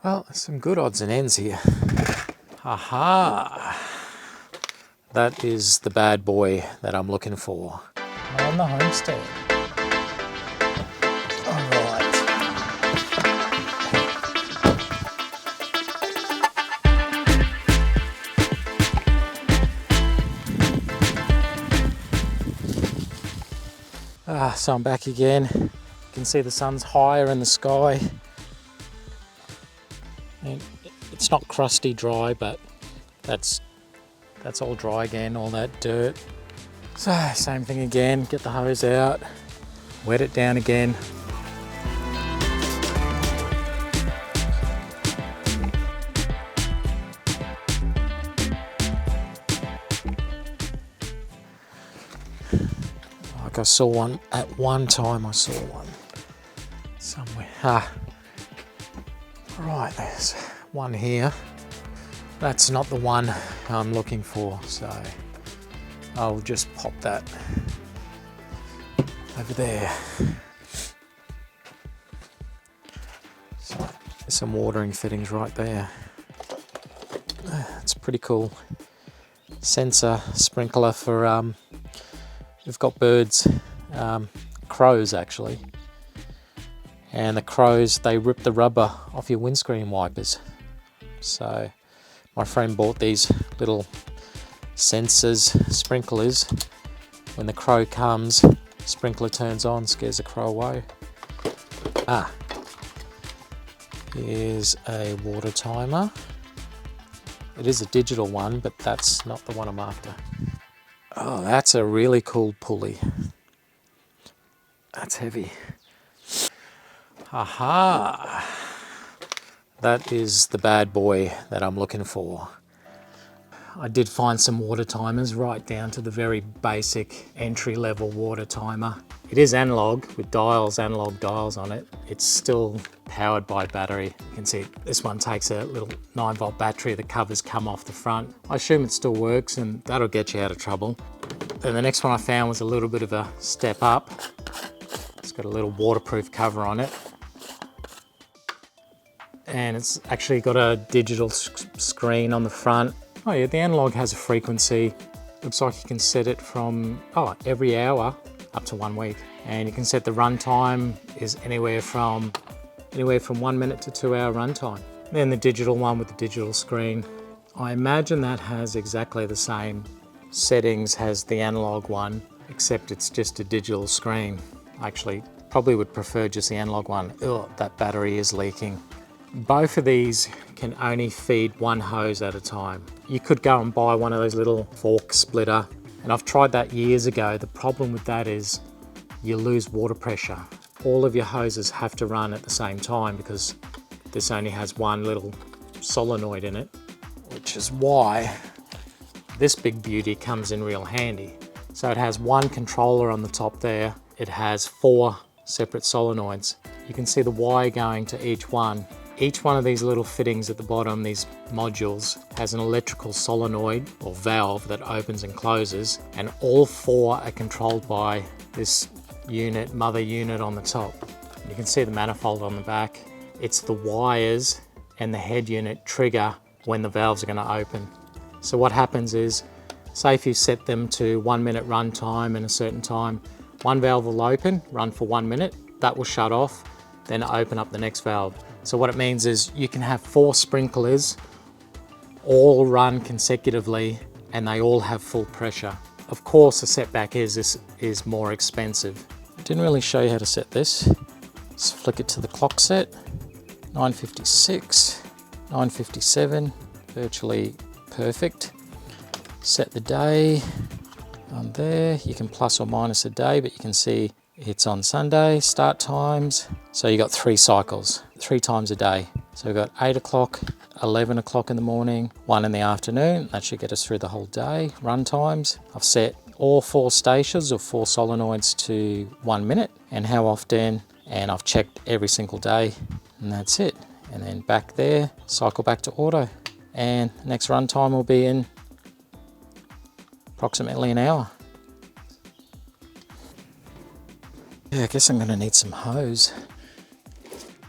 Well, there's some good odds and ends here. Aha! That is the bad boy that I'm looking for. On the homestead. Alright. So I'm back again. You can see the sun's higher in the sky. And it's not crusty dry, but that's all dry again, all that dirt. So same thing again, get the hose out, wet it down again. Like I saw one at one time, I saw one somewhere. Right, there's one here. That's not the one I'm looking for, so I'll just pop that over there. So there's some watering fittings right there. It's pretty cool. Sensor sprinkler for we've got birds, crows actually, and the crows, they rip the rubber off your windscreen wipers. So my friend bought these little sensors, sprinklers. When the crow comes, sprinkler turns on, scares the crow away. Here's a water timer. It is a digital one, but that's not the one I'm after. Oh, that's a really cool pulley. That's heavy. Aha! That is the bad boy that I'm looking for. I did find some water timers right down to the very basic entry-level water timer. It is analog with dials, analog dials on it. It's still powered by battery. You can see this one takes a little 9-volt battery. The covers come off the front. I assume it still works, and that'll get you out of trouble. Then the next one I found was a little bit of a step up. It's got a little waterproof cover on it. And it's actually got a digital screen on the front. Oh yeah, the analog has a frequency. Looks like you can set it from every hour up to 1 week. And you can set the runtime is anywhere from 1 minute to 2 hour runtime. Then the digital one with the digital screen. I imagine that has exactly the same settings as the analog one, except it's just a digital screen. I actually probably would prefer just the analog one. Ugh, that battery is leaking. Both of these can only feed one hose at a time. You could go and buy one of those little fork splitter, and I've tried that years ago. The problem with that is you lose water pressure. All of your hoses have to run at the same time because this only has one little solenoid in it, which is why this big beauty comes in real handy. So it has one controller on the top there. It has 4 separate solenoids. You can see the wire going to each one. Each one of these little fittings at the bottom, these modules, has an electrical solenoid or valve that opens and closes, and all 4 are controlled by this unit, mother unit on the top. You can see the manifold on the back. It's the wires and the head unit trigger when the valves are going to open. So what happens is, say if you set them to 1 minute run time and a certain time, one valve will open, run for 1 minute, that will shut off, then open up the next valve. So what it means is you can have 4 sprinklers all run consecutively and they all have full pressure. Of course, the setback is this is more expensive. I didn't really show you how to set this. Let's flick it to the clock set. 9:56, 9:57, virtually perfect. Set the day on there. You can plus or minus a day, but you can see it's on Sunday. Start times. So you got 3 cycles, 3 times a day. So we've got 8 o'clock, 11 o'clock in the morning, 1 in the afternoon. That should get us through the whole day. Run times. I've set all 4 stations or 4 solenoids to 1 minute and how often, and I've checked every single day, and that's it. And then back there, cycle back to auto. And next run time will be in approximately an hour. Yeah, I guess I'm gonna need some hose.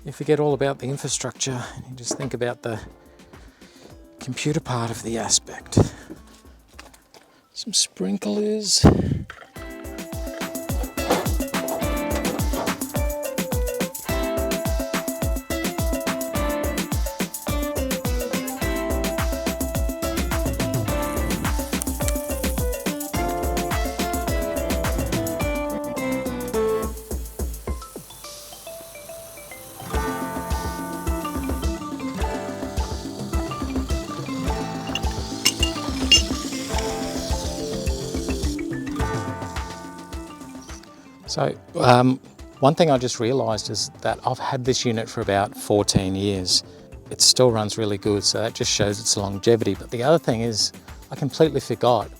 You forget all about the infrastructure and you just think about the computer part of the aspect. Some sprinklers. So one thing I just realised is that I've had this unit for about 14 years. It still runs really good, so that just shows its longevity. But the other thing is I completely forgot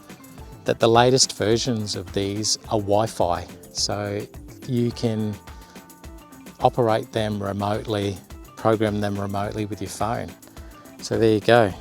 that the latest versions of these are Wi-Fi. So you can operate them remotely, program them remotely with your phone. So there you go.